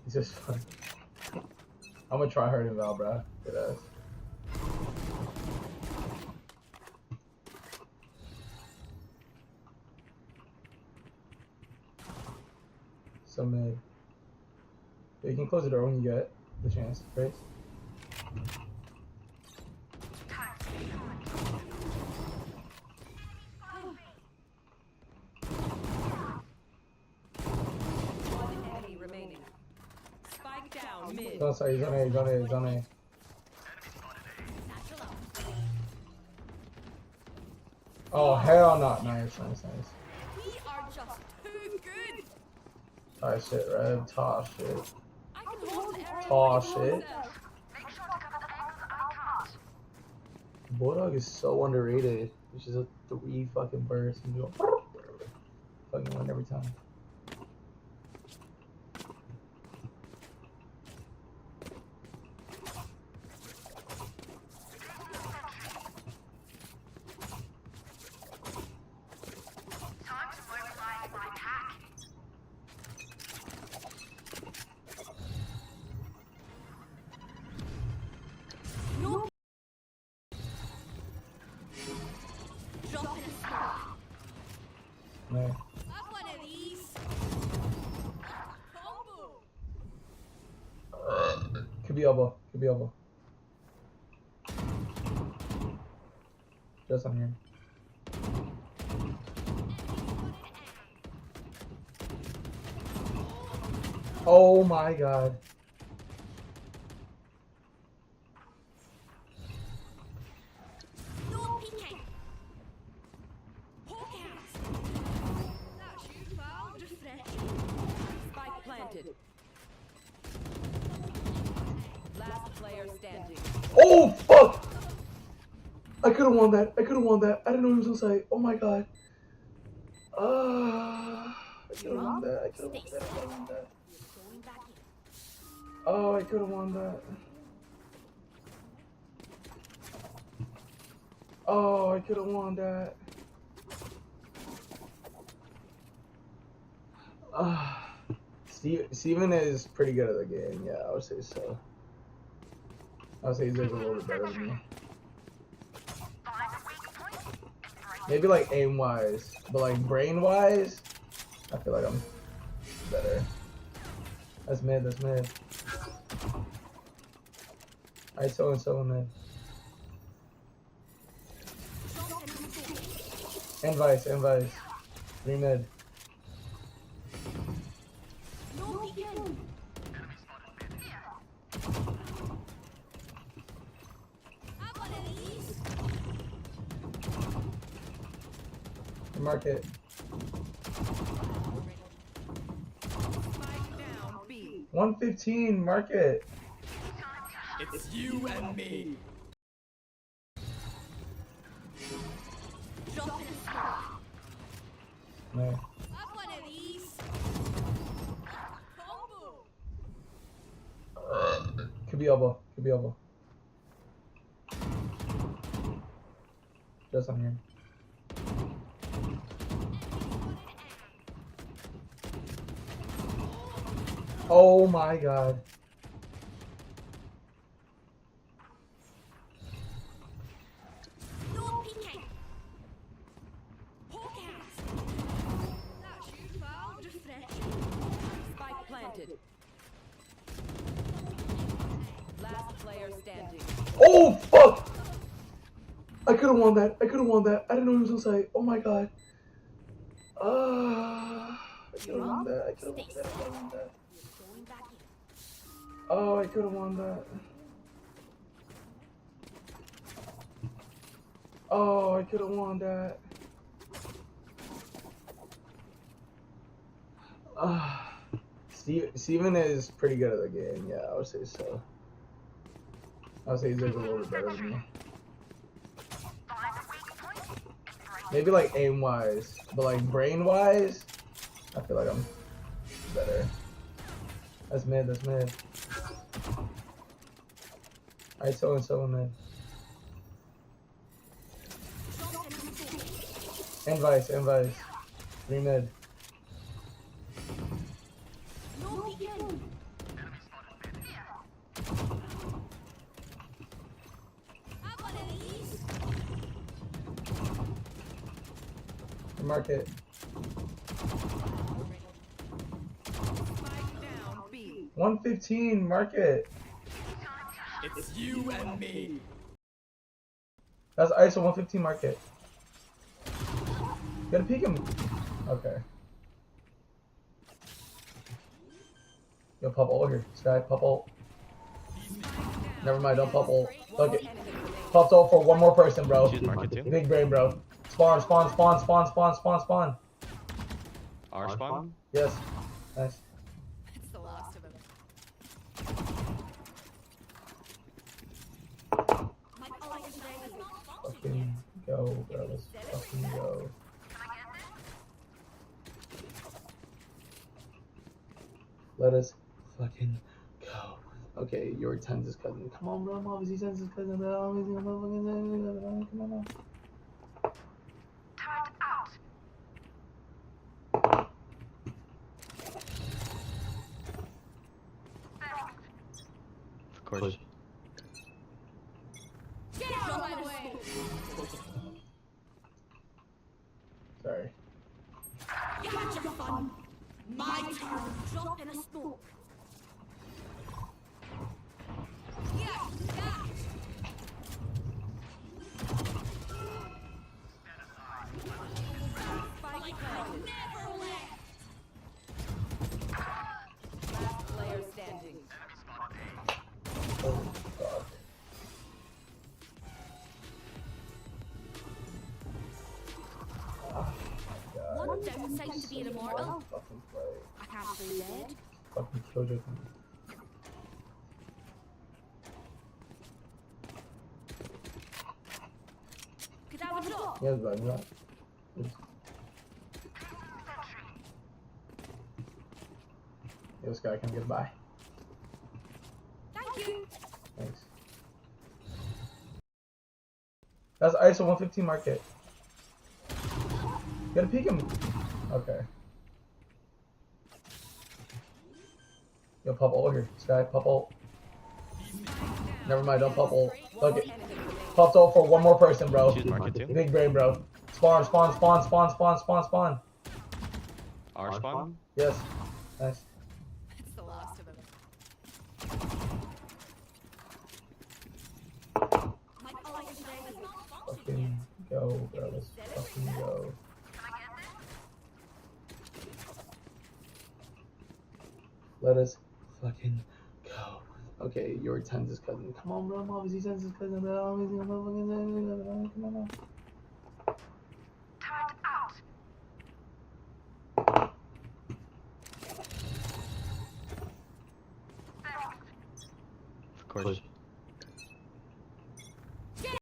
He's just fun. I'm gonna try hard in Val, bro. Good ass. So mid. You can close the door when you get the chance, right? One enemy remaining. Spike down mid. No, sorry, he's on A, he's on A, he's on A. Oh, hell no. Nice, nice, nice. We are just too good. Alright, shit, Rev. Toss shit. I can hold the area. Toss shit. Bulldog is so underrated. It's just a 3 fucking burst and you go fucking win every time. No. No. Have one of these. Combo. Could be elbow. Could be elbow. Just on here. Oh my god. No peeking. Poke ass. That's you, pal. Refreshing. Spike planted. Last player standing. Oh fuck! I could have won that. I could have won that. I didn't know he was on site. Oh my god. I could have won that. I could have won that. I could have won that. Oh, I could have won that. Oh, I could have won that. Steven is pretty good at the game. Yeah, I would say so. I would say he's like a little bit better than me. Maybe like aim wise, but like brain wise, I feel like I'm better. That's mid. That's mid. Alright, so mid. And vice. 3 mid. No peeking. Have one of these. Market. Spike down B. 115. Market. It's you and me. Drop in a smoke. No. Have one of these. Combo. Could be elbow. Could be elbow. Just on here. Oh my god. No peeking. Poke ass. That's you, pal. Refreshing. Spike planted. Last player standing. Oh fuck! I could have won that. I could have won that. I didn't know he was on site. Oh my god. I could have won that. I could have won that. I could have won that. Oh, I could have won that. Oh, I could have won that. Steven is pretty good at the game. Yeah, I would say so. I would say he's like a little bit better than me. Maybe like aim wise, but like brain wise, I feel like I'm better. That's mid. That's mid. Alright, so mid. And vice. 3 mid. No peeking. Market. Spike down B. 115, market. It's you and me. That's ISO 115 market. Gotta peek him. Okay. Yo, pop ult here. Sky, pop ult. Never mind, don't pop ult. Fuck it. Popped ult for one more person, bro. Choose market too. Big brain, bro. Spawn, spawn, spawn, spawn, spawn, spawn, spawn. Our spawn? Yes. Nice. It's the last of them. Fucking go, bro. Let's fucking go. Let us fucking go. Okay, you're Tenz's cousin. Come on, bro. I'm obviously Tenz's cousin, bro. I'm obviously motherfucking. Come on now. Of course. Get out of my way! Sorry. You had your fun. My turn. Drop in a smoke. Yeah, yeah. Spike planted. Never left. Last player standing. Oh, God. Oh, God. One downside to being immortal. Fucking play. I can't play dead. Fucking killjoy. Could I have a drop? Yes, bro. Yeah. Yo, Sky, can get by. Thank you. Thanks. That's ISO 115 market. Gotta peek him. Okay. Yo, pop ult here. Sky, pop ult. Never mind, don't pop ult. Fuck it. Popped ult for one more person, bro. Choose market too. Big brain, bro. Spawn, spawn, spawn, spawn, spawn, spawn, spawn. Our spawn? Yes. Nice. It's the last of them. My ult is ready. Fucking go, bro. Let's fucking go. Let us fucking go. Okay, you're Tenz's cousin. Come on, bro. I'm obviously Tenz's cousin, bro. I'm obviously motherfucking. Come on now. Of course.